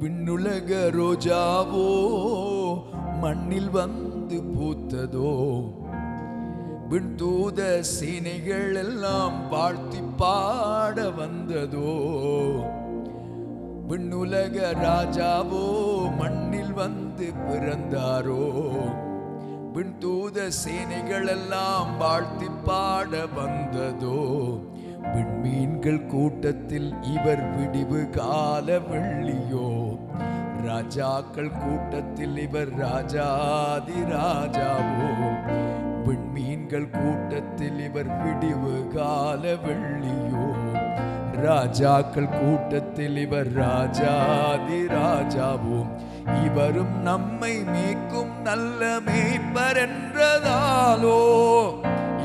விண்ணுலக ரோஜாவோ மண்ணில் வந்து பூத்ததோ, விண்தூத சேனைகள் எல்லாம் வாழ்த்தி பாட வந்ததோ. விண்ணுலக ராஜாவோ மண்ணில் வந்து பிறந்தாரோ, விண்தூத சேனைகள் எல்லாம் வாழ்த்தி பாட வந்ததோ. விண்மீன்கள் கூட்டத்தில் இவர் விடிவு கால வெள்ளியோ, ராஜாக்கள் கூட்டத்தில் இவர் ராஜாதி ராஜாவோ. விண்மீன்கள் கூட்டத்தில் இவர் விடிவு கால வெள்ளியோ, ராஜாக்கள் கூட்டத்தில் இவர் ராஜாதி ராஜாவோ. இவரும் நம்மை மேய்க்கும் நல்ல மேய்ப்பர் என்றதாலோ,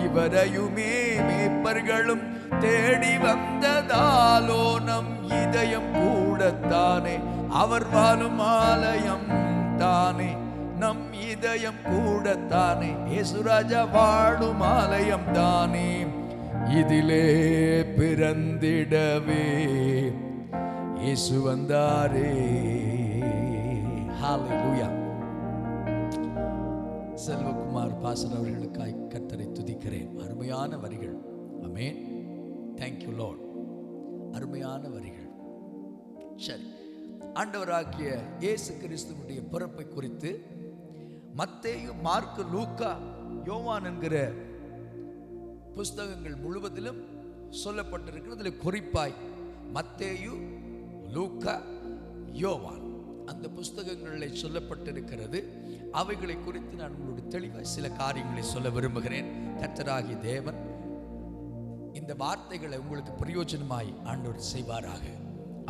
இவரையுமே மேய்ப்பர்களும் தேடி வந்ததாலோ. நம் இதயம் கூடத்தானே அவர் வாழும் ஆலயம் தானே, நம் இதயம் கூடத்தானே இயேசுராஜா வாழும் ஆலயம் தானே. இதிலே பிறந்திடவே இயேசு வந்தாரே. ஹல்லேலூயா. செல்வகுமார் பாஸ்டர் அவர்களுக்காய் கர்த்தரை துதிக்கிறேன். அருமையான வரிகள். ஆமென். Thank you Lord. அருமையான வரிகள். சரி, ஆண்டவராகிய இயேசு கிறிஸ்துவுடைய பிறப்பை குறித்து மத்தேயு, மார்க்கு, லூக்கா, யோவான் என்கிற புஸ்தகங்கள் முழுவதிலும் சொல்லப்பட்டிருக்கிறது. குறிப்பாய் மத்தேயு, லூக்கா, யோவான் அந்த புஸ்தகங்களில் சொல்லப்பட்டிருக்கிறது. அவைகளை குறித்து நான் உங்களுடைய தெளிவாக சில காரியங்களை சொல்ல விரும்புகிறேன். கர்த்தராகிய தேவன் இந்த வார்த்தைகளை உங்களுக்கு பிரயோஜனமாய் ஆண்டவர் செய்வாராக.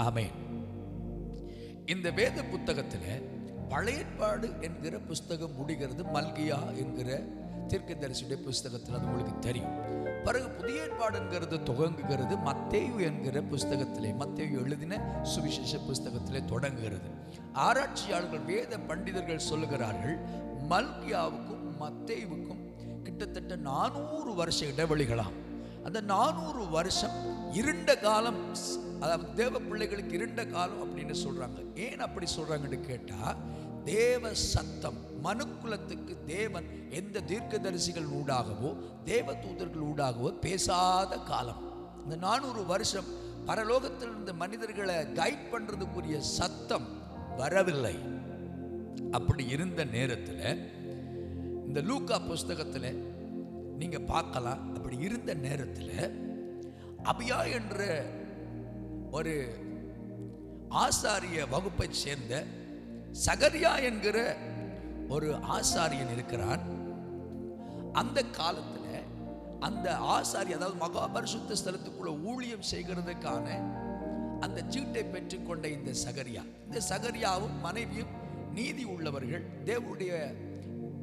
ஆமென். இந்த வேத புத்தகத்தில் பழைய ஏற்பாடு என்கிற புஸ்தகம் முடிகிறது. மல்கியா என்கிற தீர்க்கதரிசியுடைய புஸ்தகத்தில் அது உங்களுக்கு தெரியும். பிறகு புதிய ஏற்பாடு என்கிறது துவங்குகிறது மத்தேயு என்கிற புஸ்தகத்திலே, மத்தேயு எழுதின சுவிசேஷ புஸ்தகத்திலே தொடங்குகிறது. ஆராய்ச்சியாளர்கள், வேத பண்டிதர்கள் சொல்லுகிறார்கள், மல்கியாவுக்கும் மத்தேயுவுக்கும் கிட்டத்தட்ட 400 வருஷ இடைவெளிகளாம். அந்த 400 வருஷம் இருண்ட காலம், அதாவது தேவ பிள்ளைகளுக்கு இருண்ட காலம் அப்படின்னு சொல்றாங்க. ஏன் அப்படி சொல்றாங்கன்னு கேட்டா, தேவ சத்தம் மனுக்குலத்துக்கு தேவன் எந்த தீர்க்கதரிசிகள் ஊடாகவோ தேவ தூதர்கள் ஊடாகவோ பேசாத காலம். இந்த 400 வருஷம் பரலோகத்தில் இருந்த மனிதர்களை கைட் பண்றதுக்குரிய சத்தம் வரவில்லை. அப்படி இருந்த நேரத்தில் இந்த லூக்கா புஸ்தகத்தில் நீங்க பார்க்கலாம். அப்படி இருந்த நேரத்தில் அபியா என்ற ஒரு ஆசாரிய வகுப்பை சேர்ந்த சகரியா என்கிற ஒரு ஆசாரியன் இருக்கிறான். அந்த காலத்தில் அந்த ஆசாரி, அதாவது மகாபரிசுத்த ஸ்தலத்துக்குள்ள ஊழியம் செய்கிறதுக்கான அந்த சீட்டை பெற்றுக்கொண்ட இந்த சகரியாவும் மனைவியும் நீதி உள்ளவர்கள், தேவனுடைய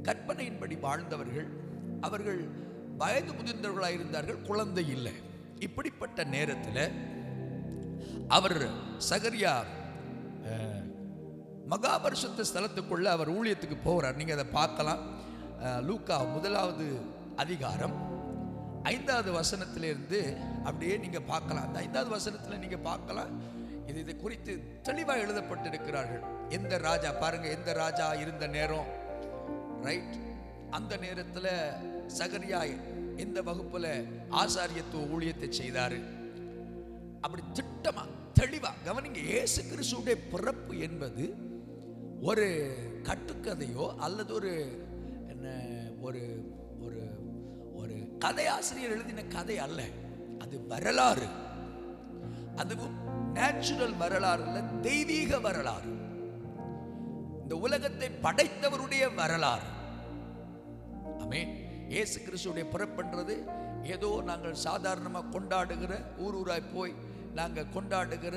கற்பனையின்படி வாழ்ந்தவர்கள். அவர்கள் வயது முதிர்ந்தவர்களாக இருந்தார்கள், குழந்தை இல்லை. இப்படிப்பட்ட நேரத்தில் அவர் சகரியா மகாபரிசுத்த ஸ்தலத்துக்குள்ள அவர் ஊழியத்துக்கு போகிறார். நீங்க அதை பார்க்கலாம். லூக்கா 1வது அதிகாரம் 5வது வசனத்திலிருந்து அப்படியே நீங்க பார்க்கலாம். அந்த 5வது வசனத்தில் நீங்க பார்க்கலாம். இது குறித்து தெளிவாக எழுதப்பட்டிருக்கிறார்கள். எந்த ராஜா பாருங்க, எந்த ராஜா இருந்த நேரம், ரைட்? அந்த நேரத்தில் சகரியா எந்த வகுப்புல ஆசாரியத்துவ ஊழியத்தை செய்தாரு, அப்படி திட்டமா தெளிவா கவனிங்க. இயேசு கிறிஸ்துவுடைய பிறப்பு என்பது ஒரு கட்டுக்கதையோ அல்லது ஒரு ஒரு ஒரு ஒரு கதையாசிரியர் எழுதின கதை அல்ல. அது வரலாறு. அதுவும் நேச்சுரல் வரலாறு அல்ல, தெய்வீக வரலாறு. இந்த உலகத்தை படைத்தவருடைய வரலாறு. ஆமென். இயேசு கிறிஸ்துவுடைய பிறப்புன்றது ஏதோ நாங்கள் சாதாரணமாக கொண்டாடுகிற, ஊராய் போய் நாங்கள் கொண்டாடுகிற,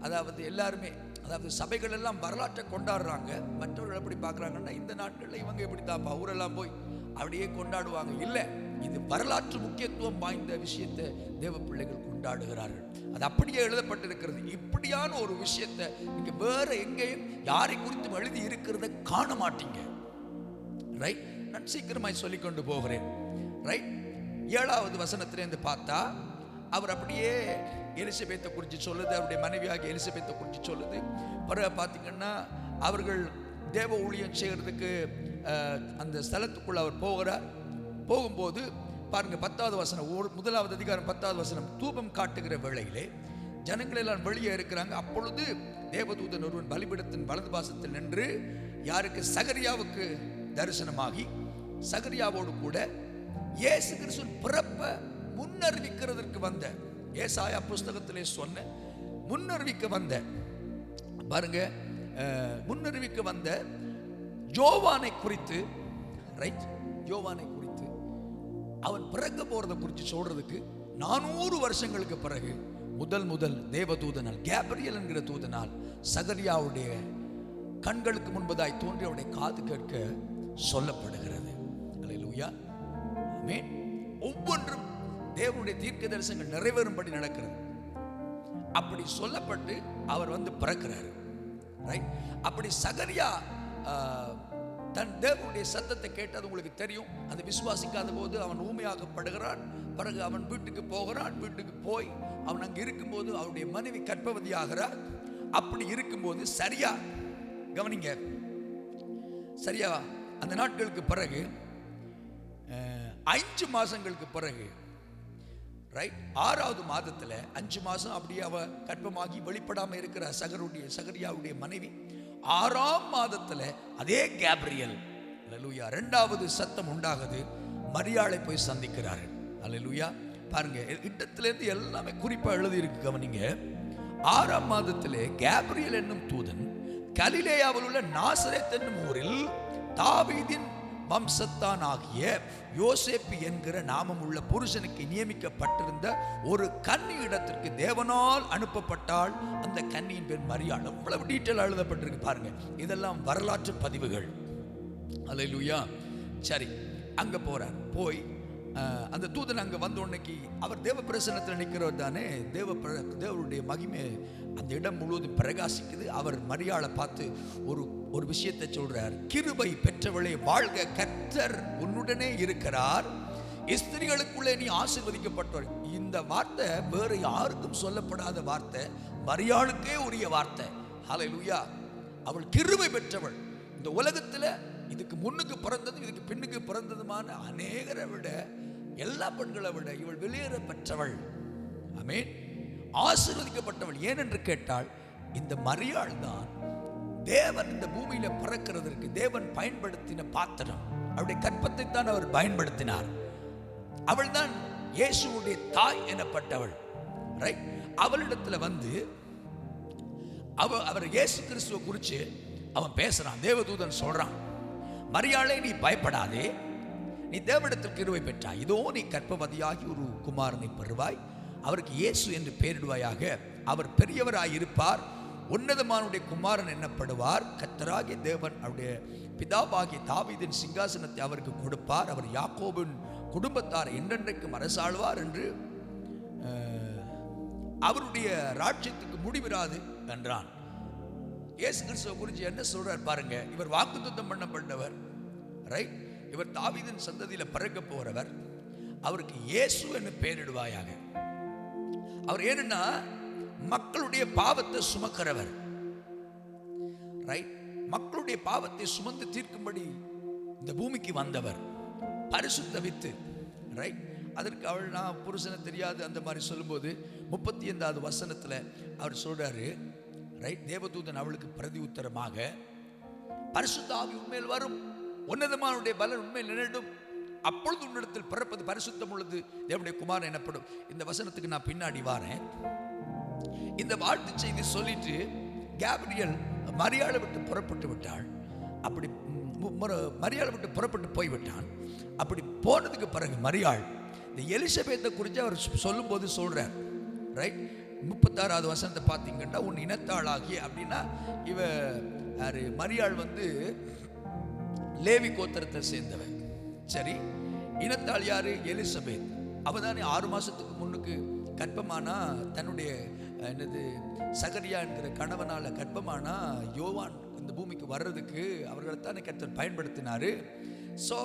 அதாவது எல்லாருமே, அதாவது சபைகள் எல்லாம் வரலாற்றை கொண்டாடுறாங்க. மற்றவர்கள் எப்படி பார்க்குறாங்கன்னா, இந்த நாட்களில் இவங்க எப்படி தாப்பா ஊரெல்லாம் போய் அப்படியே கொண்டாடுவாங்க. இல்லை, இது வரலாற்று முக்கியத்துவம் வாய்ந்த விஷயத்தை தேவ பிள்ளைகள் கொண்டாடுகிறார்கள். அது அப்படியே எழுதப்பட்டிருக்கிறது. இப்படியான ஒரு விஷயத்தை நீங்க வேற எங்கேயும் யாரை குறித்தும் எழுதி இருக்கிறத காண மாட்டீங்க. ரைட்? நான் சீக்கிரமாய் சொல்லிக்கொண்டு போகிறேன். ரைட்? 7வது வசனத்திலிருந்து பார்த்தா, அவர் அப்படியே எலிசபெத்தை குறித்து சொல்லுது, அவருடைய மனைவியாகிய எலிசபெத்தை குறித்து சொல்லுது. பிறகு பார்த்தீங்கன்னா அவர்கள் தேவ ஊழியம் செய்கிறதுக்கு அந்த ஸ்தலத்துக்குள்ள அவர் போகிறார். போகும்போது பாருங்க 10வது வசனம், 1வது அதிகாரம் 10வது வசனம். தூபம் காட்டுகிற வேளையிலே ஜனங்கள் எல்லாம் வெளியே இருக்கிறாங்க. அப்பொழுது தேவதூதன் ஒருவன் பலிபீடத்தின் வலது பாசத்தில் நின்று யாருக்கு? சகரியாவுக்கு தரிசனமாகி சகரியாவோடு கூட இயேசு கிறிஸ்துவின் பிறப்பை முன்னறிவிக்கிறதற்கு வந்த, ஏசாயா புஸ்தகத்திலே சொன்ன முன்னறிவிக்க வந்த, பாருங்க முன்னறிவிக்க வந்த யோவானை குறித்து, ரைட், யோவானை குறித்து அவன் பிறக்க போறதை குறித்து சொல்றதுக்கு 400 வருஷங்களுக்கு பிறகு முதல் தேவதூதனால், கேப்ரியல் என்கிற தூதனால் சகரியாவுடைய கண்களுக்கு முன்பதாய் தோன்றி அவருடைய காது கேட்க சொல்லப்படுகிறது. அல்லேலூயா, ஆமென். ஒவ்வொன்றும் தேவனுடைய தீர்க்க தரிசனங்கள் நிறைவேறும்படி நடக்கிறது. அப்படி சொல்லப்பட்டு அவர் வந்து பிறக்கிறார், ரைட். அப்படி சகரியா தன் தேவனுடைய சத்தத்தை கேட்டது உங்களுக்கு தெரியும். அது விசுவாசிக்காத போது அவன் ஊமையாக்கப்படுகிறான். பிறகு அவன் வீட்டுக்கு போகிறான். வீட்டுக்கு போய் அவன் அங்கே இருக்கும்போது அவருடைய மனைவி கர்ப்பவதி ஆகிறார். அப்படி இருக்கும்போது சரியா கவனிங்க, சரியா அந்த நாட்களுக்கு பிறகு 5 மாசங்களுக்கு பிறகு, ரைட், 6வது மாதத்தில் 5 மாசம் அப்படியே அவ கர்ப்பமாகி வெளிப்படாமல் இருக்கிற சகரியாவுடைய மனைவி 6ஆம் மாதத்தில் அதே கேப்ரியல், அல்லேலூயா, 2வது சத்தம் உண்டாகுது. மரியாளை போய் சந்திக்கிறார்கள். அல்லேலூயா, பாருங்க இடத்திலிருந்து எல்லாமே குறிப்பா எழுதி இருக்கு, கவனிங்க. 6ஆம் மாதத்திலே கேப்ரியல் என்னும் தூதன் கலிலேயாவில் உள்ள நாசரேத் என்னும் ஊரில் தாவீதின் வம்சத்தான் ஆகிய யோசேப்பு என்கிற நாமம் உள்ள புருஷனுக்கு நியமிக்கப்பட்டிருந்த ஒரு கன்னி இடத்திற்கு தேவனால் அனுப்பப்பட்டால். அந்த கன்னியின் பேர் மரியாள். அவ்வளவு டீட்டெயில் எழுதப்பட்டிருக்கு பாருங்க. இதெல்லாம் வரலாற்று பதிவுகள். அல்லேலூயா. சரி, அங்க போறார். போய் அந்த தூதன் அங்க வந்த உடனே அவர் தேவ பிரசன்னத்தில் நிற்கிறவர் தானே. தேவருடைய மகிமை அந்த இடம் முழுவதும் பிரகாசிக்குது. அவர் மரியாளை பார்த்து ஒரு விஷயத்தை சொல்றார். கிருபை பெற்றவளே வாழ்க, கர்த்தர் உன்னுடனே இருக்கிறார், ஸ்திரீகளுக்குள்ளே நீ ஆசீர்வதிக்கப்பட்டவர். இந்த வார்த்தை வேறு யாருக்கும் சொல்லப்படாத வார்த்தை, மரியாளுக்கே உரிய வார்த்தை. ஹல்லேலூயா. அவள் கிருபை பெற்றவள். இந்த உலகத்துல இதுக்கு முன்னுக்கு பிறந்ததும் இதுக்கு பின்னுக்கு பிறந்ததுமான அநேகரை விட, எல்லா பெண்களை விட இவள் வெளியேற பெற்றவள். ஆமென். ஆசீர்வதிக்கப்பட்டவள். ஏனென்று கேட்டால் இந்த மரியாள் தான் தேவன் இந்த பூமியில பிறக்கிறதற்கு தேவன் பயன்படுத்தின பாத்திரம். அவருடைய கற்பத்தை தான் அவர் பயன்படுத்தினார். அவள் தான் இயேசுவுடைய தாய் எனப்பட்டவள், ரைட். அவளிடத்துல வந்து அவர் இயேசு கிறிஸ்துவை குறித்து அவன் பேசுறான். தேவதூதன் சொல்றான், மரியாளே நீ பயப்படாதே, நீ தேவனிடத்தில் கிருபை பெற்றாய். இதோ நீ கர்ப்பவதியாகி ஒரு குமாரனை பெறுவாய், அவருக்கு இயேசு என்று பெயரிடுவாயாக. அவர் பெரியவராயிருப்பார், உன்னதமானுடைய குமாரன் என்னப்படுவார். கர்த்தராகிய தேவன் அவருடைய பிதாவாகிய தாவீதின் சிங்காசனத்தை அவருக்கு கொடுப்பார். அவர் யாக்கோபின் குடும்பத்தார் என்றென்றைக்கும் அரசாழ்வார் என்று அவருடைய ராஜ்யத்துக்கு முடிவிராது என்றான். இயேசு கிறிஸ்துவை குறித்து என்ன சொல்றார் பாருங்க. இவர் வாக்குத்தத்தம் பண்ணப்பட்டவர், ரைட். இவர் தாவீதின் சந்ததியில பிறக்க போறவர், அவருக்கு இயேசு என்று பெயரிடுவாயாக. அவர் ஏன்னா மக்களுடைய பாவத்தை சுமக்கிறவர், ரைட். மக்களுடைய பாவத்தை சுமந்து தீர்க்கும்படி இந்த பூமிக்கு வந்தவர், பரிசுத்த வித்து, ரைட். அதற்கு அவள் நான் புருஷனை தெரியாது அந்த மாதிரி சொல்லும்போது 35வது வசனத்துல அவர் சொல்றாரு, ரைட். தேவதூதன் அவளுக்கு பிரதி உத்தரமாக, பரிசுத்த ஆவி உண்மையில் வரும், உன்னதமானுடைய பலன் உண்மையில் நின்றும், அப்பொழுது உன்னிடத்தில் பிறப்பது பரிசுத்தம் உள்ளது தேவனுடைய குமாரன் எனப்படும். இந்த வசனத்துக்கு நான் பின்னாடி வாரேன். இந்த வாழ்த்து செய்தி சொல்லிட்டு கேப்ரியல் மரியாளை விட்டு புறப்பட்டு விட்டாள். அப்படி மரியாளை விட்டு புறப்பட்டு போய்விட்டான். அப்படி போனதுக்கு பிறகு மரியாள் இந்த எலிசபெத்தை குறித்து அவர் சொல்லும்போது சொல்றார், ரைட். 36வது வசனத்தை பார்த்தீங்கன்னா, உன் இனத்தாளாகிய அப்படின்னா இவ யாரு? மரியாள் வந்து லேவி கோத்திரத்தை சேர்ந்தவன். சரி, இனத்தாள் யாரு? எலிசபெத். அவதானே 6 மாசத்துக்கு முன்னுக்கு கர்ப்பமானா, தன்னுடைய என்னது சகரியா என்கிற கணவனால கர்ப்பமானா யோவான் இந்த பூமிக்கு வர்றதுக்கு அவர்களைத்தானே கர்த்தர் பயன்படுத்தினாரு. ஸோ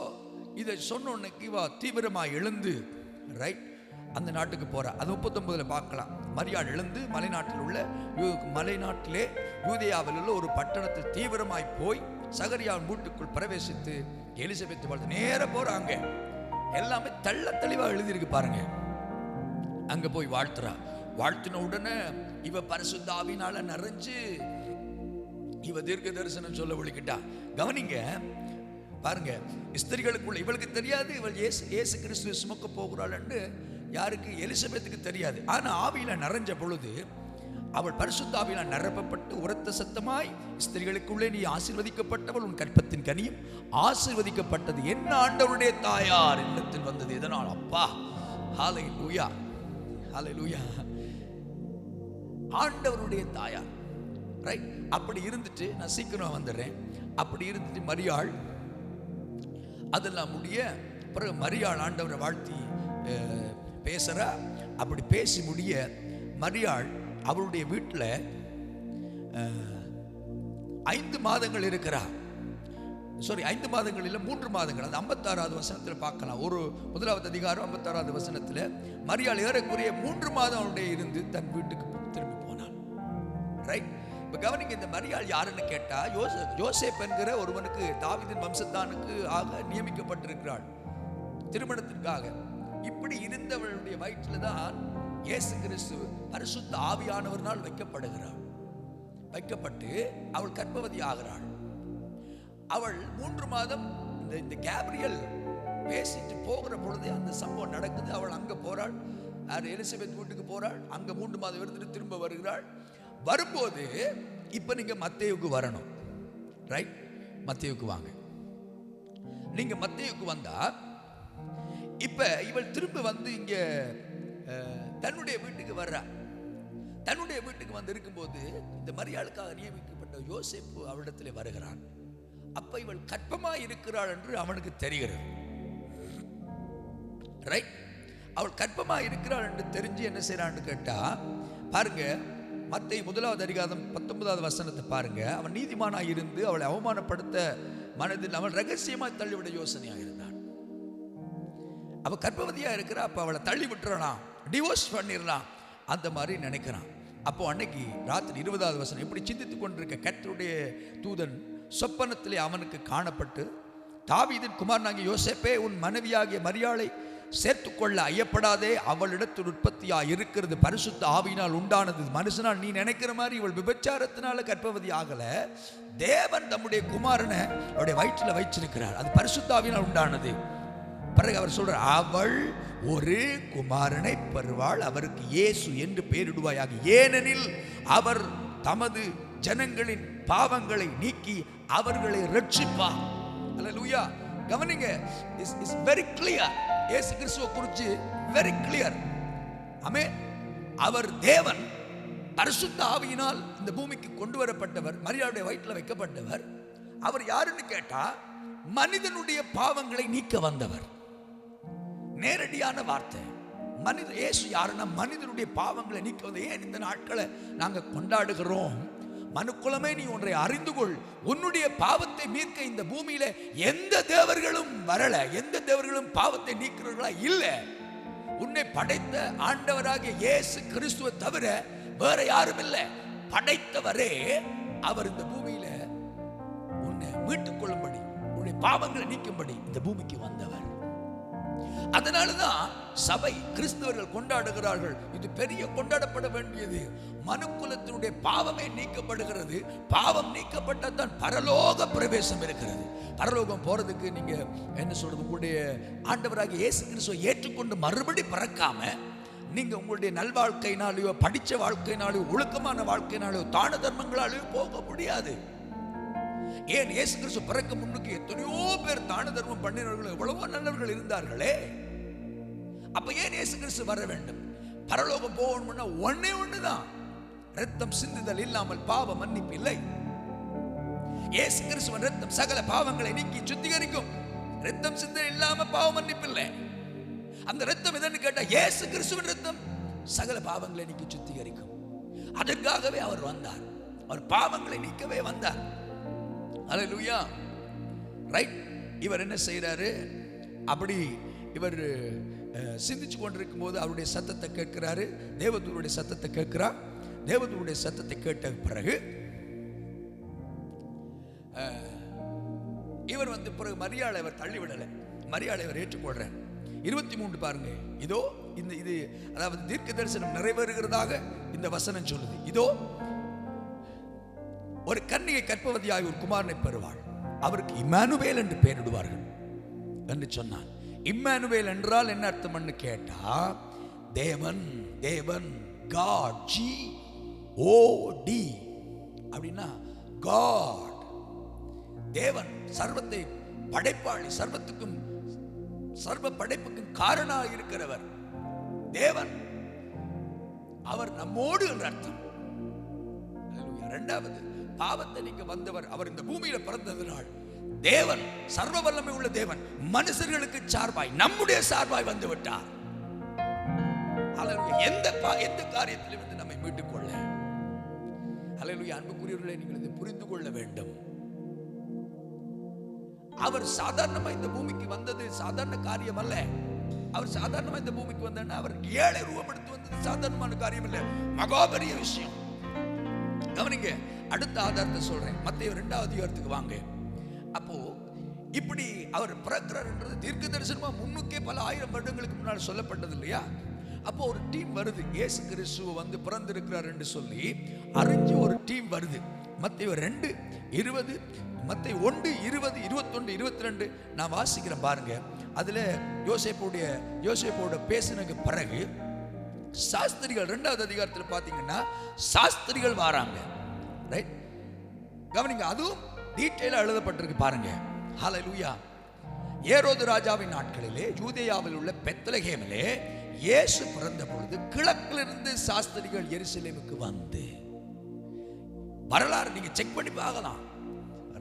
இதை சொன்ன உடனே இவா தீவிரமாக எழுந்து, ரைட், அந்த நாட்டுக்கு போறா. அது 39 பார்க்கலாம். மரியாள் எழுந்து மலைநாட்டிலே யூதேயாவில் உள்ள ஒரு பட்டணத்தில் தீவிரமாய் போய் சகரியாவின் வீட்டுக்குள் பிரவேசித்து எலிசபெத் வாழ்த்து நேர போறாங்க. எல்லாமே தெள்ள தெளிவா எழுதியிருக்கு பாருங்க. அங்க போய் வாழ்த்துறா. வாழ்த்தின உடனே இவ பரிசுத்த ஆவியினால நிறைஞ்சு இவ தீர்க்க தரிசனம் சொல்ல விழிக்கிட்டா. கவனிங்க பாருங்க, ஸ்திரிகளுக்குள்ள இவளுக்கு தெரியாது இவள் இயேசு கிறிஸ்துவை சுமக்க போகிறாள் என்று. யாருக்கு? எலிசபெத்துக்கு தெரியாது. ஆனா ஆவியில நிறைஞ்ச பொழுது அவள் பரிசுத்த ஆவியில நிரப்பப்பட்டு உரத்த சத்தமாய், ஸ்திரிகளுக்குள்ளே நீ ஆசீர்வதிக்கப்பட்டவள், உன் கற்பத்தின் கனியும் ஆசீர்வதிக்கப்பட்டது, என்ன ஆண்டவருடைய தாயார் இல்லத்தில் வந்தது. இதனால் அப்பா ஹல்லேலூயா, ஹல்லேலூயா, ஆண்டவருடைய தாயார். ரைட். அப்படி இருந்துட்டு நான் சீக்கிரம் வந்துடுறேன். அப்படி இருந்துட்டு மரியாள் அதெல்லாம் முடிய பிறகு மரியாள் ஆண்டவரை வாழ்த்தி பேசுறா. அப்படி பேசி முடிய மரியாள் அவருடைய வீட்டில் 5 மாதங்கள் இருக்கிறார். 5 மாதங்கள் இல்லை, 3 மாதங்கள். அது 56வது வசனத்தில் பார்க்கலாம். ஒரு 1வது அதிகாரம் 56வது வசனத்தில் மரியாள் ஏறக்குறைய 3 மாதம் அவருடைய இருந்து தன் வீட்டுக்கு திரும்பி போனாள். ரைட். இப்போ கவனிங்க, இந்த மரியாள் யாருன்னு கேட்டா யோசேப் என்கிற ஒருவனுக்கு, தாவீதின் வம்சத்தானுக்கு ஆக நியமிக்கப்பட்டிருக்கிறாள் திருமணத்திற்காக. இப்படி இருந்தவளுடைய வயிற்றில் தான் இயேசு கிறிஸ்து பரிசுத்த ஆவியானவர்னால் வைக்கப்பட்டு அவள் கர்ப்பவதி ஆகிறாள். அவள் 3 மாதம் இந்த கேப்ரியல் பேசிட்டு போகிற பொழுதே அந்த சம்பவம் நடக்குது. அவள் அங்க போறாள், எலிசபெத் வீட்டுக்கு போறாள். அங்க 3 மாதம் இருந்துட்டு திரும்ப வருகிறாள். வரும்போது இப்ப நீங்க மத்தேயுக்கு வரணும். ரைட். மத்தேயுக்கு வாங்க. நீங்க மத்தேயுக்கு வந்தா இப்ப இவள் திரும்ப வந்து இங்க தன்னுடைய வீட்டுக்கு வர்றா. தன்னுடைய வீட்டுக்கு வந்து இருக்கும்போது இந்த மரியாளுக்காக நியமிக்கப்பட்ட யோசேப்பு அவளிடத்திலே வருகிறான். அப்ப இவள் கர்ப்பமாய் இருக்கிறாள் என்று அவனுக்கு தெரிகிறது. ரைட். அவள் கர்ப்பமாய் இருக்கிறாள் என்று தெரிஞ்சு என்ன செய்யறான்னு கேட்டா பாருங்க, மத்தேயு 1வது அதிகாரம் 19வது வசனத்தை பாருங்க. அவன் நீதிமானாய் இருந்து அவளை அவமானப்படுத்த மனதில் அவள் ரகசியமாய் தள்ளிவிட யோசனையாக இருந்தான். அவ கர்ப்பவதியா இருக்கிறா. அப்ப அவளை தள்ளி விட்டுறலாம், டிவோர்ஸ் பண்ணிடலாம், அந்த மாதிரி நினைக்கிறான். அப்போ அன்னைக்கு ராத்திரி 20வது வசனம், இப்படி சிந்தித்துக் கொண்டிருக்க கர்த்தருடைய தூதன் சொப்பனத்திலே அவனுக்கு காணப்பட்டு, தாவீதின் குமாரனாகிய யோசேப்பே, உன் மனைவியாகிய மரியாளை சேர்த்துக்கொள்ள ஐயப்படாதே, அவளிடத்தில் உற்பத்தியா இருக்கிறது பரிசுத்த ஆவியினால் உண்டானது. மனுஷனால் நீ நினைக்கிற மாதிரி இவள் விபச்சாரத்தினால கர்ப்பவதி ஆகல. தேவன் தம்முடைய குமாரனை அவருடைய வயிற்றில் வைச்சிருக்கிறார், அது பரிசுத்த ஆவியினால் உண்டானது. பிறகு அவர் சொல்றார், அவள் ஒரு குமாரனை பெறுவாள், அவருக்கு இயேசு என்று பெயரிடுவாயாக, ஏனெனில் அவர் தமது ஜனங்களின் பாவங்களை நீக்கி அவர்களை ரட்சிப்பார். அல்லேலூயா. கவனிங்க, இஸ் வெரி கிளியர். இயேசு கிறிஸ்துவை குறித்து வெரி கிளியர். ஆமென். அவர் தேவன், பரிசுத்த ஆவியினால் இந்த பூமிக்கு கொண்டு வரப்பட்டவர், மரியாளுடைய வயிற்றில் வைக்கப்பட்டவர். அவர் யாருன்னு கேட்டா மனிதனுடைய பாவங்களை நீக்க வந்தவர். நேரடியான வார்த்தை. இயேசு யாருன்னா மனிதனுடைய பாவங்களை நீக்க வந்த. ஏன் இந்த நாட்களை நாங்க கொண்டாடுகிறோம்? மனுக்குலமே, நீ ஒன்றை அறிந்து கொள், உன்னுடைய பாவத்தை மீட்க இந்த பூமியில எந்த தேவர்களும் வரல, எந்த தேவர்களும் பாவத்தை நீக்கிறவர்களா இல்ல. உன்னை படைத்த ஆண்டவராகிய இயேசு கிறிஸ்துவை தவிர வேற யாரும் இல்லை. படைத்தவரே அவர் இந்த பூமியில உன்னை மீட்டுக் கொள்ளும்படி, உன்னுடைய பாவங்களை நீக்கும்படி இந்த பூமிக்கு வந்தவர். அதனாலதான் சபை, கிறிஸ்தவர்கள் கொண்டாடுகிறார்கள். இது பெரிய கொண்டாடப்பட வேண்டியது. மனுக்குலத்தினுடைய பாவமே நீக்கப்படுகிறது. பாவம் நீக்கப்பட்டதான் பரலோக பிரவேசம் இருக்கிறது. பரலோகம் போறதுக்கு நீங்க என்ன சொல்றது, உங்களுடைய ஆண்டவராகிய இயேசு கிறிஸ்துவை ஏற்றுக்கொண்டு மறுபடி பிறக்காம நீங்க உங்களுடைய நல்வாழ்க்கையினாலேயோ, படிச்ச வாழ்க்கையினாலேயோ, ஒழுக்கமான வாழ்க்கையினாலேயோ, தான தர்மங்களாலேயோ போக முடியாது. ஏன்? இயேசு கிறிஸ்து பிறக்க முன்னுக்கு எத்தனையோ பேர் தான தர்மம் பண்ணினவர்கள், எவ்வளவோ நல்லவர்கள் இருந்தார்களே. அப்ப ஏன் இயேசு கிறிஸ்து வர வேண்டும்? பரலோகம் போகணும்னா ஒன்னே ஒண்ணுதான், ரத்தம் சிந்துதல் இல்லாமல் பாவ மன்னிப்பு இல்லை. இயேசு கிறிஸ்துவின் ரத்தம் சகல பாவங்களை நீக்கி சுத்திகரிக்கும். ரத்தம் சிந்துதல் இல்லாம பாவ மன்னிப்பு இல்லை. அந்த ரத்தம் எதன்னு கேட்டா இயேசு கிறிஸ்துவின் ரத்தம் சகல பாவங்களை நீக்கி சுத்திகரிக்கும். அதற்காகவே அவர் வந்தார். அவர் பாவங்களை நீக்கவே வந்தார். அல்லேலூயா. ரைட். இவர் என்ன செய்யறாரு? அப்படி இவர் சிந்திச்சு கொண்டிருக்கும் போது அவருடைய சத்தத்தை கேட்கிறாரு. தேவதூருடைய சத்தத்தை கேட்கிறார். தேவதூருடைய சத்தத்தை கேட்ட பிறகு இவர் பிறகு மரியாதை அவர் தள்ளிவிடலை. மரியாதை அவர் ஏற்றுக்கொள்றார். 23 பாருங்க. இதோ இது அதாவது தீர்க்க தரிசனம் நிறைவேறுகிறதாக இந்த வசனம் சொல்லுது. இதோ ஒரு கன்னிகை கற்பவதியாய் ஒரு குமாரனை பெறுவாள், அவருக்கு இம்மானுவேல் என்று பெயரிடுவார்கள் என்று சொன்னான். இம்மானுவேல் என்றால் என்ன அர்த்தம்னு கேட்டா, தேவன், தேவன், காட், GOD அப்படின்னா காட், தேவன், சர்வத்தை படைப்பாளி, சர்வத்துக்கும் சர்வ படைப்புக்கும் காரணமாக இருக்கிறவர் தேவன், அவர் நம்மோடு என்று அர்த்தம். இரண்டாவது, பாவத்தை நீங்க வந்தவர், அவர் இந்த பூமியில பிறந்ததினால் தேவன், சர்வ வல்லமை உள்ள தேவன், மனுஷர்களுக்கு சார்பாய் நம்முடைய சார்பாய் வந்து விட்டார். எந்த காரியத்திலும் நம்மை மீட்டுக் கொள்ள. ஹல்லேலூயா. அன்புக்குரியவர்களே, நீங்கள் இதை புரிந்து கொள்ள வேண்டும். அவர் சாதாரணமா இந்த பூமிக்கு வந்தது சாதாரண காரியம் அல்ல. அவர் சாதாரணமா இந்த பூமிக்கு வந்தா அவர் 7 ரூபம் எடுத்து வந்தது சாதாரணமான காரியம் இல்ல, மகாபெரிய விஷயம். கவனிங்க, அடுத்த ஆதாரத்தை சொல்றேன். மத்தேயு 2ஆம் அதிகாரத்துக்கு வாங்க. அப்போ இப்படி அவர் பிறக்கிறார் என்றது தீர்க்க தரிசனமா முன்னுக்கே பல ஆயிரம் வருடங்களுக்கு முன்னால் சொல்லப்பட்டது இல்லையா? அப்போ ஒரு டீம் வருது, இயேசு கிறிஸ்து பிறந்திருக்கிறார் என்று சொல்லி அறிஞ்சு ஒரு டீம் வருது. மத்தேயு 2:20, மத்தேயு 1:20, 21, 22 நான் வாசிக்கிறேன் பாருங்க. அதுல யோசேப்போட பேசினதுக்கு பிறகு சாஸ்திரிகள் 2ஆவது அதிகாரத்தில் பார்த்தீங்கன்னா சாஸ்திரிகள் வராங்க. ரைட், கவனிங்க, அதுவும் டீட்டெயிலா எழுதப்பட்டிருக்கு பாருங்க. ஹல்லேலூயா. ஏரோது ராஜாவின் நாட்களிலே யூதேயாவில் உள்ள பெத்லகேமிலே இயேசு பிறந்த பொழுது கிழக்கிலிருந்து சாஸ்திரிகள் எருசலேமுக்கு வந்து, வரலாறு நீங்க செக் பண்ணி பார்க்கலாம்.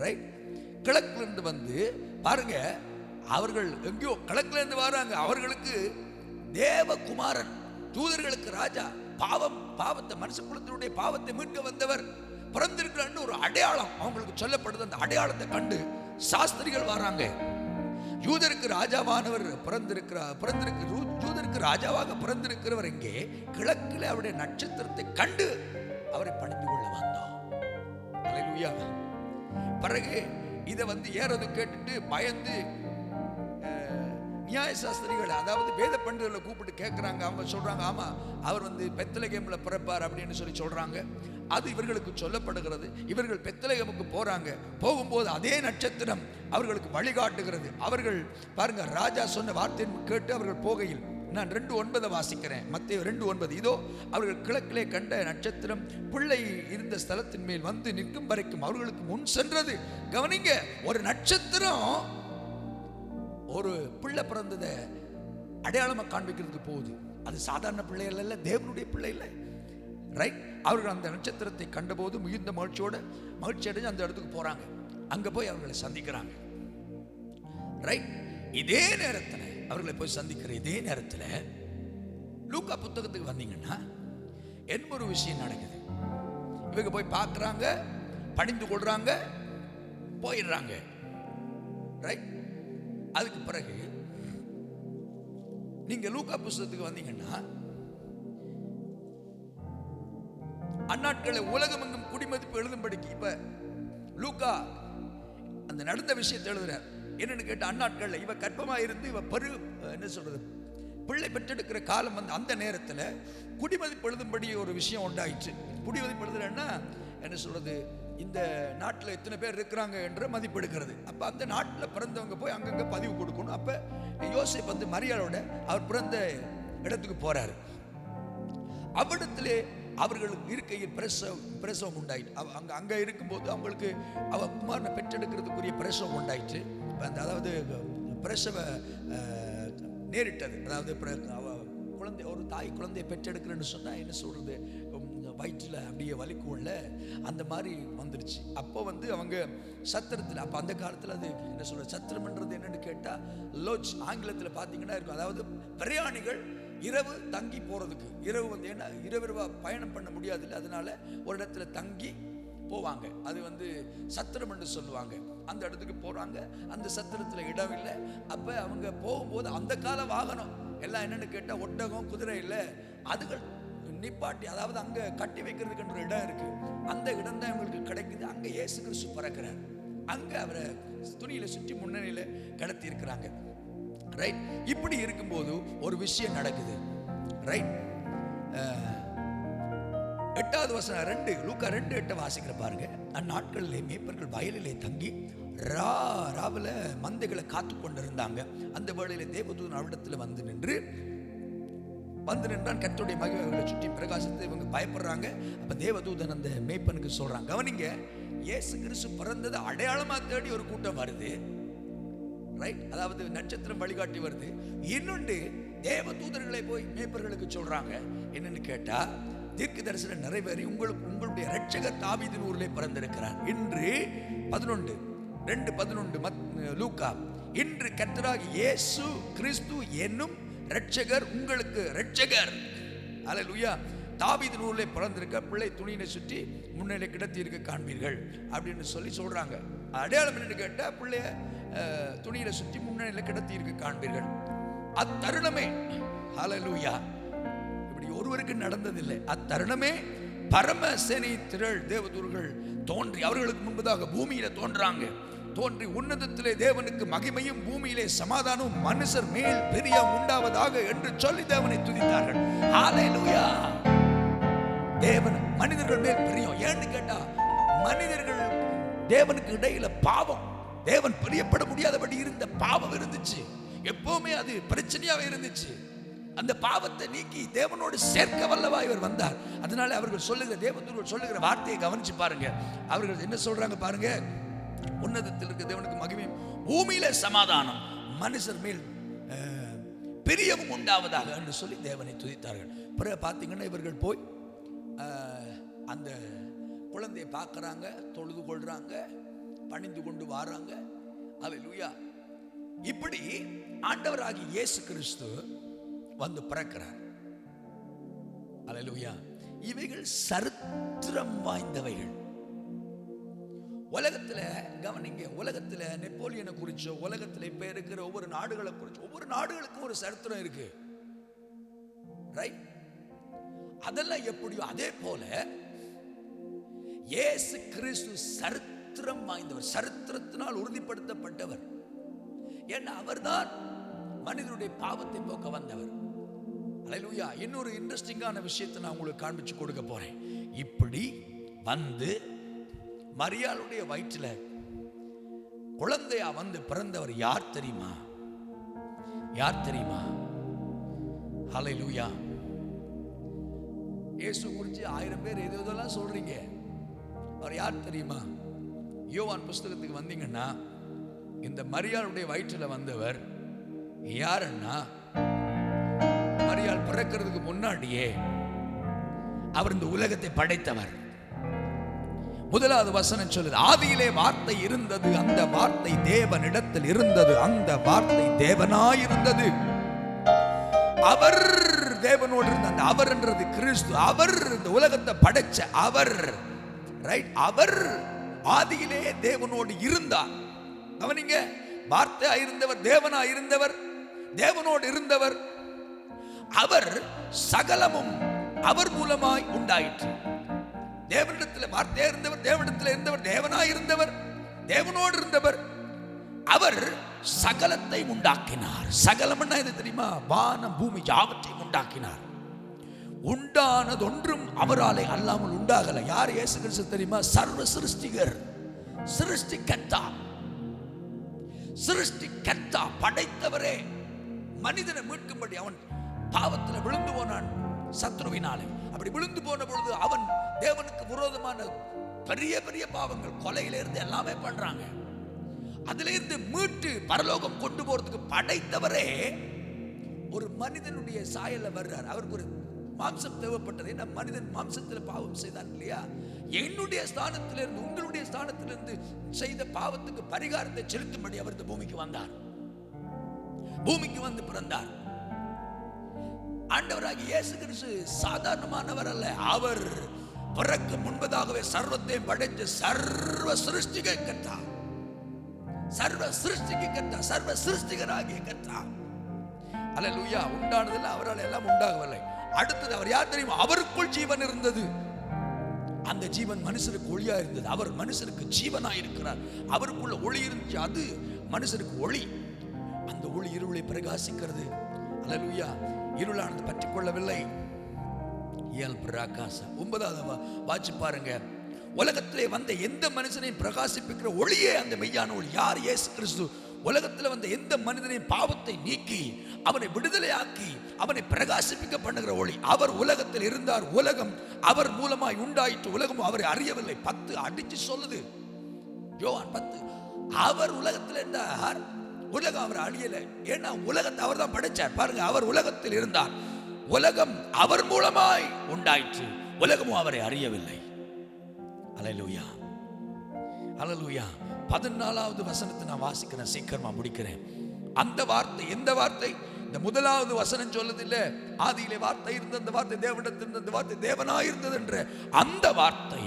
ரைட், கிழக்கிலிருந்து வந்து பாருங்க, அவர்கள் எங்கேயோ கிழக்கிலிருந்து வராங்க. அவர்களுக்கு தேவகுமாரன், யூதர்களுக்கு ராஜா, பாவத்தை மனுஷகுலத்தினுடைய பாவத்தை மீட்க வந்தவர் பிறந்திருக்கிறான்னு ஒரு அடையாளம் அவங்களுக்கு சொல்லப்படுது. அந்த அடையாளத்தை கண்டு சாஸ்திரிகள் வராங்க. யூதருக்கு ராஜாவானவர் யூதருக்கு ராஜாவாக பிறந்திருக்கிறவர் எங்கே? கிழக்கில் அவருடைய நட்சத்திரத்தை கண்டு அவரை பணிந்து கொள்ள வந்தோம். அல்லேலூயா. பிறகு இதை ஏறது கேட்டுட்டு பயந்து நியாய சாஸ்திரிகள், அதாவது வேத பண்டிதர்களை கூப்பிட்டு கேட்கிறாங்க. அவங்க சொல்றாங்க, ஆமா அவர் பெத்லகேம்ல பிறப்பார் அப்படின்னு சொல்லி சொல்றாங்க. அது இவர்களுக்கு சொல்லப்படுகிறது. இவர்கள் பெத்லகேமுக்கு போறாங்க. போகும்போது அதே நட்சத்திரம் அவர்களுக்கு வழிகாட்டுகிறது. அவர்கள் பாருங்க, ராஜா சொன்ன வார்த்தையை கேட்டு அவர்கள் போகையில், நான் 2:9 வாசிக்கிறேன். மத்தேயு 2:9. இதோ அவர்கள் கிழக்கிலே கண்ட நட்சத்திரம் பிள்ளை இருந்த ஸ்தலத்தின் மேல் வந்து நிற்கும் வரைக்கும் அவர்களுக்கு முன் சென்றது. கவனிங்க, ஒரு நட்சத்திரம் ஒரு பிள்ளை பிறந்ததை அடையாளமா காண்பிக்கிறதுக்கு போகுது. அது சாதாரண பிள்ளை இல்ல, தேவனுடைய பிள்ளை இல்லை. ரைட், அவர்கள் அந்த நட்சத்திரத்தை கண்டபோது மிகுந்த மகிழ்ச்சி அடைஞ்சு அந்த இடத்துக்கு போறாங்க. அங்க போய் அவர்களை சந்திக்கிறாங்க. ரைட், இதே நேரத்தில் அவர்களை போய் சந்திக்கிற இதே நேரத்தில் லூக்கா புத்தகத்துக்கு வந்தீங்கன்னா என்ன ஒரு விஷயம் நடக்குது. இவங்க போய் பார்க்குறாங்க, பணிந்து கொள்றாங்க, போயிடுறாங்க. ரைட், அதுக்கு பிறகு நீங்க லூக்கா புத்தகத்துக்கு வந்தீங்கன்னா அந்நாட்களை உலகமெங்கும் குடிமதிப்பு எழுதும்படிக்கு இப்ப லூக்கா அந்த நடந்த விஷயத்தை எழுதுறார். என்னன்னு கேட்ட, அந்நாட்கள்ல இவ கர்ப்பமா இருந்து இவ என்ன சொல்றது பிள்ளை பெற்றெடுக்கிற காலம் அந்த நேரத்தில் குடிமதிப்பு எழுதும்படி ஒரு விஷயம் உண்டாயிற்று. குடிமதிப்பு எழுதுறேன்னா என்ன சொல்றது, இந்த நாட்டில் எத்தனை பேர் இருக்கிறாங்க என்ற மதிப்பு எடுக்கிறது. அப்ப அந்த நாட்டில் பிறந்தவங்க போய் அங்கங்க பதிவு கொடுக்கணும். அப்ப யோசேப்பு மரியாளோட அவர் பிறந்த இடத்துக்கு போறாரு. அவ்விடத்திலே அவர்களுக்கு இருக்கையில் பிரசவம் உண்டாயிற்று. அங்க இருக்கும்போது அவங்களுக்கு அவ குமாரனை பெற்றெடுக்கிறதுக்குரிய பிரசவம் உண்டாயிற்று. அதாவது பிரசவ நேரிட்டது. அதாவது குழந்தை, ஒரு தாய் குழந்தையை பெற்றெடுக்கிறேன்னு சொன்னா என்ன சொல்றது, வயிற்றில் அப்படியே வலிக்குள்ள அந்த மாதிரி வந்துருச்சு. அப்போ அவங்க சத்திரத்தில், அப்போ அந்த காலத்தில் அது என்ன சொல்ற, சத்திரம்ன்றது என்னன்னு கேட்டால் லோட்ஜ் ஆங்கிலத்தில் பார்த்தீங்கன்னா இருக்கும். அதாவது பிரயாணிகள் இரவு தங்கி போறதுக்கு, இரவு ஏன்னா இரவு பயணம் பண்ண முடியாது இல்லை, அதனால ஒரு இடத்துல தங்கி போவாங்க. அது சத்திரம் என்று சொல்லுவாங்க. அந்த இடத்துக்கு போறாங்க. அந்த சத்திரத்தில் இடம் இல்லை. அப்ப அவங்க போகும்போது அந்த கால வாகனம் எல்லாம் என்னன்னு கேட்டா ஒட்டகம் குதிரை இல்லை, அதுகள் நிப்பாட்டி, அதாவது அங்க கட்டி வைக்கிறதுக்கு ஒரு இடம் இருக்கு. அந்த இடம் தான் இவங்களுக்கு கிடைக்குது. அங்க இயேசு கிறிஸ்து பிறக்கிறார். அங்க அவரை துணியில சுற்றி முன்னணியில கடத்தி இருக்கிறாங்க. ரைட். இப்படி இருக்கும்போது ஒரு விஷயம் நடக்குது. ரைட். 8வது வசனம் லூக்கா 2:8 வாசிக்கிற பாருங்க. அந்நாட்களிலே மேய்ப்பர்கள் வயலிலே தங்கி ராவில மந்தைகளை காத்து கொண்டு இருந்தாங்க. அந்த வேளையில தேவதூதன் அவிடத்தில் வந்து நின்றான். கர்த்தருடைய மகிமை அவர்களை சுற்றி பிரகாசித்து இவங்க பயப்படுறாங்க. அப்ப தேவதூதன் அந்த மேய்ப்பனுக்கு சொல்றாங்க, கவனிங்க, இயேசு கிறிஸ்து பிறந்தது அடையாளமா தேடி ஒரு கூட்டம் வருது. ரைட். அதாவது நட்சத்திரம் வழிகாட்டி வருது. இன்னொன்று தேவதூதர்களை போய் மேய்ப்பர்களுக்கு சொல்றாங்க. என்னன்னு கேட்டா, தீர்க்க தரிசனம் நிறைவேறி உங்களுடைய இரட்சகர் தாவீதின் ஊரிலே பிறந்திருக்கிறார். இன்று 2:11 லூக்கா, இன்று கர்த்தராகிய இயேசு கிறிஸ்து என்னும் இரட்சகர் உங்களுக்கு இரட்சகர், அல்லேலூயா, தாவீதின் ஊரிலே பிறந்திருக்க பிள்ளை துணியினை சுற்றி முன்னிலை கிடத்தி இருக்க காண்பீர்கள் அப்படின்னு சொல்றாங்க. அடையாளம் என்னன்னு கேட்டா, பிள்ளைய துணியில சுற்றி முன்னிலை கிடத்தி இருக்க காண்பீர்கள். அத்தருணமே, அல்லேலூயா, இப்படி ஒருவருக்கு நடந்ததில்லை. அத்தருணமே பரமசேனை திரள் தேவதூர்கள் தோன்றி அவர்களுக்கு முன்பதாக பூமியில தோன்றி உன்னதத்திலே தேவனுக்கு மகிமையும் பூமியிலே சமாதானமும் மனுஷர் மேல் பிரியம் உண்டாவதாக என்று சொல்லி தேவனை துதித்தார்கள். ஹல்லேலூயா. தேவன் மனிதர்கள் மேல் பிரியம். ஏன்னு கேட்டா, மனிதர்கள் தேவனுக்கு இடையில பாவம், தேவன் பிரியப்பட முடியாதபடி இருந்த பாவம் இருந்துச்சு. எப்பவுமே அது பிரச்சனையாவே இருந்துச்சு. அந்த பாவத்தை நீக்கி தேவனோடு சேர்க்க வல்லவா இவர் வந்தார். அதனால அவர்கள் சொல்லுகிற தேவதூதர்கள் சொல்லுகிற வார்த்தையை கவனிச்சு பாருங்க. அவர்கள் என்ன சொல்றாங்க பாருங்க, உன்னதத்தில் இருக்க தேவனுக்கு மகிமை, பூமியில சமாதானம், மனுஷர் மேல் பிரியமும் உண்டாவதாக என்று சொல்லி தேவனை துதித்தார்கள். பிறகு பார்த்தீங்கன்னா இவர்கள் போய் அந்த குழந்தையை பார்க்கறாங்க, தொழுது கொள்றாங்க, பணிந்து கொண்டு வாராங்க. அல்லேலூயா. இப்படி ஆண்டவராகிய இயேசு கிறிஸ்து வந்து பிறக்கிறார். அல்லேலூயா. இவைகள் சரித்திரம் வாய்ந்தவைகள். உலகத்துல கவனிங்க, உலகத்துல நெப்போலியனை குறிச்சோ, உலகத்துல இப்ப இருக்கிற ஒவ்வொரு நாடுகளை குறிச்சோ, ஒவ்வொரு நாடுகளுக்கும் ஒரு சரித்திரம் இருக்கு. ரைட். அதெல்லாம் எப்படியோ அதே போல இயேசு கிறிஸ்து சரித்திரம் வாய்ந்தவர், சரித்திரத்தினால் உறுதிப்படுத்தப்பட்டவர். ஏன்னா அவர்தான் மனிதனுடைய பாவத்தை போக்க வந்தவர். அல்லேலூயா. இன்னொரு இன்ட்ரெஸ்டிங்கான விஷயத்தை நான் உங்களுக்கு காண்பிச்சு கொடுக்க போறேன். இப்படி வந்து மரியாளுடைய வயிற்றுல குழந்தையா வந்து பிறந்தவர் யார் தெரியுமா? ஹல்லேலூயா. இயேசு குறித்து 1000 பேர் எதெல்லாம் சொல்றீங்க. அவர் யார் தெரியுமா? யோவான் புஸ்தகத்துக்கு வந்தீங்கன்னா இந்த மரியாளுடைய வயிற்றுல வந்தவர் யாருன்னா, மரியாள் பிறக்கிறதுக்கு முன்னாடியே அவர் இந்த உலகத்தை படைத்தவர். 1வது வசனம் சொல்லுது, ஆதியிலே வார்த்தை இருந்தது, அந்த வார்த்தை தேவனிடத்தில் இருந்தது, அந்த வார்த்தை தேவனாயிருந்தது. அவர் தேவனோடு இருந்த அந்த அவர் என்றது கிறிஸ்து. அவர் இந்த உலகத்தை படைச்ச அவர். ரைட். அவர் ஆதியிலே தேவனோடு இருந்தார். கவனிங்க, வார்த்தையா இருந்தவர், தேவனா இருந்தவர், தேவனோடு இருந்தவர். அவர் சகலமும் அவர் மூலமாய் உண்டாயிற்று. தேவனிடத்தில் வார்த்தையா இருந்தவர், தேவனிடத்தில் இருந்தவர், தேவனாய் இருந்தவர், தேவனோடு இருந்தவர். அவர் சகலத்தை உண்டாக்கினார். சகலம்னா இது தெரியுமா? வானம் பூமி யாவற்றையும் உண்டாக்கினார். உண்டானது ஒன்றும் அவராலே அல்லாமல் உண்டாகல. யார்? இயேசு கிறிஸ்து தெரியுமா? சர்வ சிருஷ்டிகர், சிருஷ்டிகர்த்தா, சிருஷ்டிகர்த்தா, படைத்தவரே. மனிதனை மீட்கும்படி அவன் பாவத்தில் விழுந்து போனான் சத்ருவினாலே. அப்படி விழுந்து போன பொழுது அவன் தேவனுக்கு விரோதமான பெரிய பெரிய பாவங்கள், கொலையில இருந்து எல்லாமே பண்றாங்க. அதுல இருந்து மீட்டு பரலோகம் கொண்டு போறதுக்கு படைத்தவரே ஒரு மனிதனுடைய சாயல்ல வர்றார். அவருக்கு ஒரு மாம்சம் தேவைப்பட்டது. என்ன? மனிதன் மாம்சத்தில் பாவம் செய்தான் இல்லையா? என்னுடைய ஸ்தானத்திலிருந்து, உங்களுடைய ஸ்தானத்திலிருந்து செய்த பாவத்துக்கு பரிகாரத்தை செலுத்தும்படி அவர் இந்த பூமிக்கு வந்தார். பூமிக்கு வந்து பிறந்தார். ஆண்டவராகிய இயேசு கிறிஸ்து சாதாரணமானவர் அல்ல. அவர் பிறக்க முன்பதாகவே சர்வத்தை படைத்த சர்வ சிருஷ்டிகை கர்த்தா, சர்வ சிருஷ்டிக்கு கர்த்தா, சர்வ சிருஷ்டிகராகிய கர்த்தா. அல்லேலூயா. உண்டானதில்லை, அவரால் எல்லாம் உண்டாகவில்லை. அடுத்தது அவர் யார் தெரியுமா? அவருக்குள் ஜீவன் இருந்தது. அந்த ஜீவன் மனுஷனுக்கு ஒளியா இருந்தது. அவர் மனுஷனுக்கு ஜீவனா இருக்கிறார். அவருக்குள்ள ஒளி இருந்துச்சு, அது மனுஷனுக்கு ஒளி. அந்த ஒளி இருளை பிரகாசிக்கிறது. அல்லேலூயா. இருளானது பற்றி கொள்ளவில்லை. இயல் பிரகாச 9வது வாட்சி பாருங்க. உலகத்திலே வந்த எந்த மனுஷனையும் பிரகாசிப்பிக்கிற ஒளியே அந்த மெய்யான ஒளி. யார்? இயேசு கிறிஸ்து. உலகத்தில் வந்த எந்த மனிதனையும் பாவத்தை நீக்கி அவனை விடுதலையாக்கி அவனை பிரகாசிப்பிக்க பண்ணுகிற ஒளி. அவர் உலகத்தில் இருந்தார், உலகம் அவர் மூலமாய் உண்டாயிற்று, உலகம் அவரை அறியவில்லை. 10 அடிச்சு சொல்லுது யோவான் 10. அவர் உலகத்தில் இருந்தார், உலகம் அவர் அறியலை. ஏன்னா உலகத்தை அவர் தான் படைச்சார். பாருங்க, அவர் உலகத்தில் இருந்தார், உலகம் அவர் மூலமாய் உண்டாயிற்று, உலகமும் அவரை அறியவில்லை. அல்லேலூயா, அல்லேலூயா. 14வது வசனத்தை நான் வாசிக்கிறேன், சீக்கிரமா முடிக்கிறேன். அந்த வார்த்தை எந்த வார்த்தை? இந்த 1வது வசனம் சொல்லுது இல்ல, ஆதியிலே வார்த்தை இருந்தது, அந்த வார்த்தை தேவனிடத்தில் இருந்தது, அந்த வார்த்தை தேவனாயிருந்தது என்ற அந்த வார்த்தை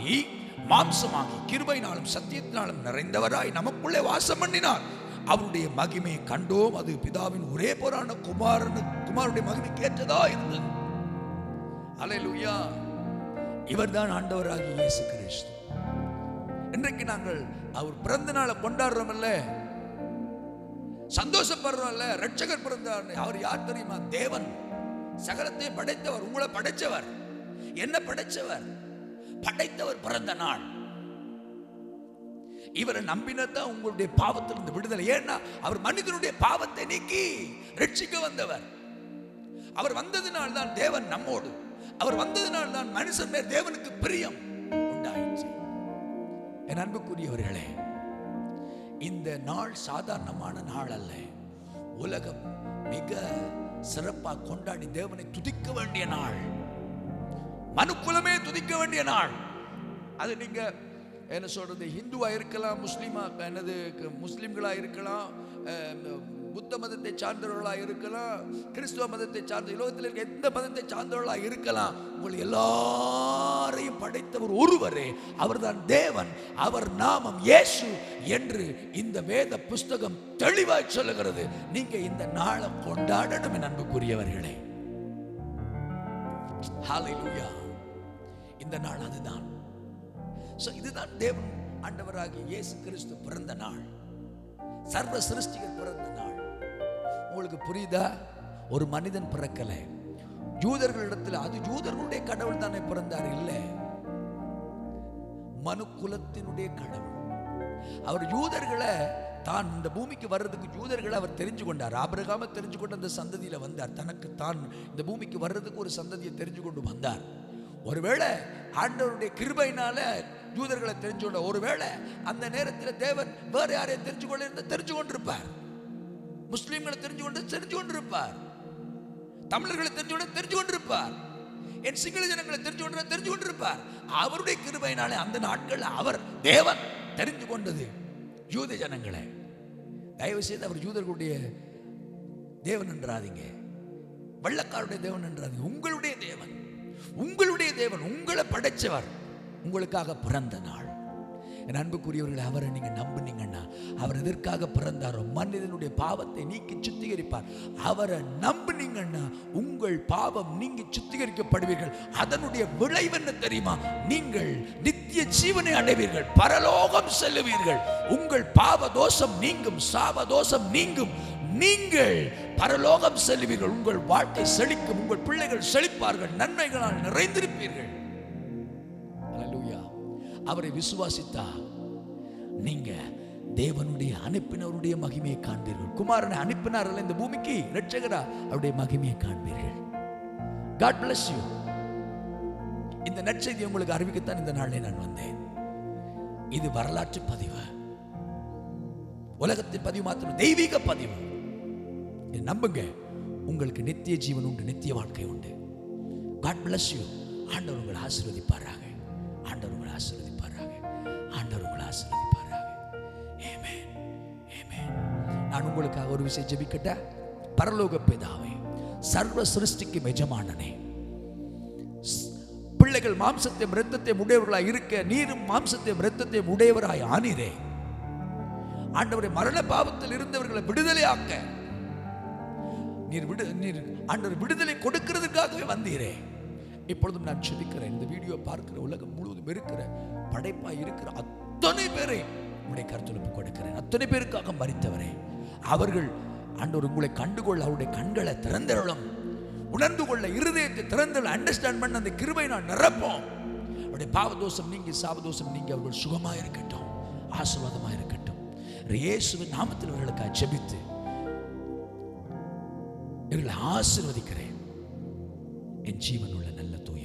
மாம்சமாகி கிருபையினாலும் சத்தியத்தினாலும் நிறைந்தவராய் நமக்குள்ளே வாசம் பண்ணினார். அவருடைய மகிமையை கண்டோம். அது பிதாவின் ஒரே பேரான குமாரனுடைய மகிமைக்கு ஏற்றதா இருந்தது. அல்லேலூயா. இவர்தான் ஆண்டவராகிய இயேசு கிறிஸ்து. இன்றைக்கு நாங்கள் அவர் பிறந்த நாளை கொண்டாடுறோம் இல்ல, சந்தோஷப்படுறோம் இல்ல, ரட்சகர் பிறந்தார். அவர் யார் தெரியுமா? தேவன், சகலத்தை படைத்தவர், உங்களை படைச்சவர், என்ன படைச்சவர், படைத்தவர் பிறந்த நாள். இவரை நம்பினதான் உங்களுடைய பாவத்திலிருந்து விடுதலை. ஏன்னா அவர் மனிதனுடைய பாவத்தை நீக்கி ரட்சிக்க வந்தவர். அவர் வந்ததினால் தான் தேவன் நம்மோடு, அவர் வந்ததினால் தான் மனுஷன் மேல் தேவனுக்கு பிரியம் உண்டாயிற்று. என் அன்புக்குரியவர்களே, இந்த நாள் சாதாரணமான நாள் அல்ல. உலகம் மிக சிறப்பாக கொண்டாடி தேவனை துதிக்க வேண்டிய நாள், மனுக்குலமே துதிக்க வேண்டிய நாள். அது நீங்க என்ன சொல்றது, இந்துவா இருக்கலாம், முஸ்லிம்களா இருக்கலாம், புத்த மதத்தை சார்ந்தவர்களா இருக்கலாம், கிறிஸ்துவ மதத்தை சார்ந்த, உலகத்தில் இருக்க எந்த மதத்தை சார்ந்தவர்களா இருக்கலாம், உங்கள் எல்லாரையும் படைத்தவர் ஒருவரே, அவர்தான் தேவன். அவர் நாமம் இயேசு என்று இந்த வேத புஸ்தகம் தெளிவாய் சொல்லுகிறது. நீங்க இந்த நாளை கொண்டாடணும் என் அன்புக்குரியவர்களே. ஹல்லேலூயா. இந்த நாள் அதுதான். இதுதான் தேவன் ஆண்டவராகிய இயேசு கிறிஸ்து பிறந்த நாள், சர்வ சிருஷ்டிகர் பிறந்த நாள். உங்களுக்கு புரியுதா? ஒரு மனிதன் பிறக்கல. யூதர்களிடத்தில் அது யூதர்களுடைய கடவுள் தானே பிறந்தார், இல்லை, மனு குலத்தினுடைய கடவுள். அவர் யூதர்களை தான் இந்த பூமிக்கு வர்றதுக்கு யூதர்களை அவர் தெரிஞ்சு கொண்டார். ஆபிரகாமை தெரிஞ்சு கொண்டு அந்த சந்ததியில வந்தார். தனக்கு தான் இந்த பூமிக்கு வர்றதுக்கு ஒரு சந்ததியை தெரிஞ்சு கொண்டு வந்தார். ஒருவேளை ஆண்டவருடைய கிருபையினால யூதர்களை தெரிஞ்சு கொண்ட, ஒருவேளை அந்த நேரத்தில் தேவன் வேற யாரையும் தெரிஞ்சு கொண்டிருப்பார். முஸ்லிம்களை தெரிஞ்சு கொண்டிருப்பார், தமிழர்களை தெரிஞ்சு கொண்டிருப்பார், என் சிங்கள ஜனங்களை தெரிஞ்சு கொண்டிருப்பார். அவருடைய கிருபையினாலே அந்த நாட்கள் அவர் தேவன் தெரிந்து கொண்டது யூத ஜனங்களை. தயவு செய்து அவர் யூதர்களுடைய தேவன் என்றாதீங்க, வெள்ளக்காருடைய தேவன் என்றாதீங்க. உங்களுடைய தேவன், உங்களுடைய தேவன், உங்களை படைச்சவர், உங்களுக்காக பிறந்த நாள். என் அன்புக்குரியவர்களை, அவரை நீங்க நம்புனீங்கன்னா, அவர் எதற்காக பிறந்தாரோ, மனிதனுடைய பாவத்தை நீக்கி சுத்திகரிப்பார். அவரை நம்புனீங்கன்னா உங்கள் பாவம் நீங்கி சுத்திகரிக்கப்படுவீர்கள். அதனுடைய விளைவு என்ன தெரியுமா? நீங்கள் நித்திய ஜீவனை அடைவீர்கள், பரலோகம் செல்லுவீர்கள். உங்கள் பாவ தோஷம் நீங்கும், சாப தோஷம் நீங்கும், நீங்கள் பரலோகம் செல்லுவீர்கள். உங்கள் வாழ்க்கை செழிக்கும், உங்கள் பிள்ளைகள் செழிப்பார்கள், நன்மைகளால் நிறைந்திருப்பீர்கள். அல்லேலூயா. அவரை விசுவாசித்தா நீங்க தேவனுடைய அனுப்பினவருடைய மகிமையை காண்பீர்கள். குமாரனை அனுப்பினார்கள் இந்த பூமிக்கு இரட்சகரா, அவருடைய மகிமையை காண்பீர்கள். God bless you. இந்த நற்செய்தி உங்களுக்கு அறிவிக்கத்தான் இந்த நாளில் நான் வந்தேன். இது வரலாற்று பதிவு, உலகத்தின் பதிவு மாத்திரம், தெய்வீக பதிவு. நம்புங்க, உங்களுக்கு நித்திய ஜீவன் உண்டு, நித்திய வாழ்க்கை உண்டு. God bless you. ஆண்டவர் உங்களை ஆசீர்வதிப்பாராக, ஆண்டவர் உங்களை ஆசீர்வதிப்பாராக, ஆண்டவர் உங்களை ஆசீர்வதிப்பாராக. ஆமென், ஆமென். நான் உங்களுக்காக ஒரு விஷயம் ஜெபிக்கட்டா? பரலோக பிதாவே, சர்வ சிருஷ்டிக்கு எஜமானனே, பிள்ளைகள் மாம்சத்தையும் இரத்தத்தையும் உடையவர்களாய் இருக்க நீரும் மாம்சத்தையும் இரத்தத்தையும் உடையவராய் ஆனீரே. ஆண்டவரே, மரண பாவத்தில் இருந்தவர்களை விடுதலையாக்க நீர் ஆண்டவர் விடுதலை கொடுக்கிறதுக்காகவே வந்தீரே. இப்பொழுதும் நான் செபிக்கிறேன், இந்த வீடியோ பார்க்கிற உலகம் முழுவதும் இருக்கிற படைப்பாய் இருக்கிற அத்தனை பேரை உங்களுடைய கருத்துழைப்பு கொடுக்கிறேன். அத்தனை பேருக்காக மரித்தவரே, அவர்கள் ஆண்டவர் உங்களை கண்டுகொள்ள அவருடைய கண்களை திறந்தருளும், உணர்ந்து கொள்ள இருதயத்தை திறந்தருள், அண்டர்ஸ்டாண்ட் பண்ண அந்த கிருபை நான் நிரப்போம். அவருடைய பாவதோஷம் நீங்கி சாபதோஷம் நீங்கி அவர்கள் சுகமாக இருக்கட்டும், ஆசீர்வாதமாக இருக்கட்டும். இயேசுவின் நாமத்தில் இவர்களுக்காக ஜெபித்து இவர்களை ஆசீர்வதிக்கிறேன். என் ஜீவனுள்ள நல்ல தூய